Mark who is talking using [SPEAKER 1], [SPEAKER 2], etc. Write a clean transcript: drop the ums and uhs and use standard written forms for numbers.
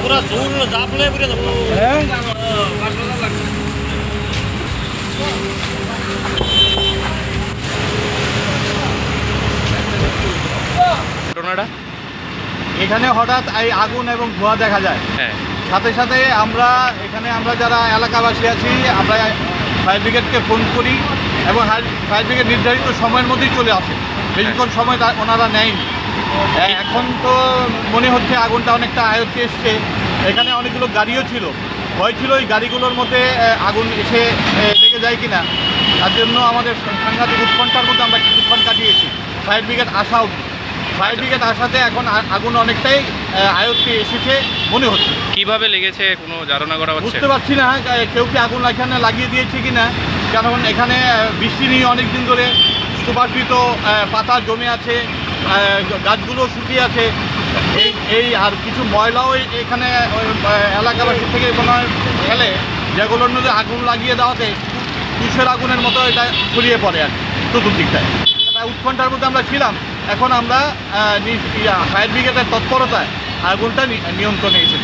[SPEAKER 1] পুরা জোর জাপলে পুরে যাবো।
[SPEAKER 2] ঘটনাটা
[SPEAKER 3] এখানে হঠাৎ এই আগুন এবং ধোঁয়া দেখা যায়।
[SPEAKER 2] হ্যাঁ
[SPEAKER 3] সাথে সাথে আমরা যারা এলাকাবাসী আছি আমরা ফায়ার ব্রিগেডকে ফোন করি এবং ফায়ার ব্রিগেড নির্ধারিত সময়ের মধ্যেই চলে আসে। বেশিক্ষণ সময় ওনারা নেয়নি। এখন তো মনে হচ্ছে আগুনটা অনেকটা আয়ত্তে এসছে। এখানে অনেকগুলো গাড়িও ছিল, ভয় ছিল এই গাড়িগুলোর মধ্যে আগুন এসে লেগে যায় কিনা। তার জন্য আমাদের সাংঘাতিক উৎকণ্ঠার মধ্যে আমরা কিছুক্ষণ কাটিয়েছি ফায়ার ব্রিগেড আসাও। ফায়ার ব্রিগেড আসাতে এখন আগুন অনেকটাই আয়ত্তে এসেছে মনে হচ্ছে।
[SPEAKER 2] কিভাবে লেগেছে কোনো ধারণা করা হচ্ছে?
[SPEAKER 3] বুঝতে পারছি না কেউ কি আগুন এখানে লাগিয়ে দিয়েছে কিনা, কারণ এখানে বৃষ্টি নিয়ে অনেক দিন ধরে স্তূপাকৃত পাতা জমে আছে, গাছগুলো শুকিয়ে আছে। এই আর কিছু ময়লাও এখানে এলাকাবাসী থেকে মনে হয় ফেলে, যেগুলোর মধ্যে আগুন লাগিয়ে দেওয়াতে তুষের আগুনের মতো এটা ছড়িয়ে পড়ে আর চতুর্দিকটায়। একটা উৎকণ্ঠার মধ্যে আমরা ছিলাম। এখন আমরা ফায়ার ব্রিগেডের তৎপরতায় আগুনটা নিয়ন্ত্রণে এসেছে।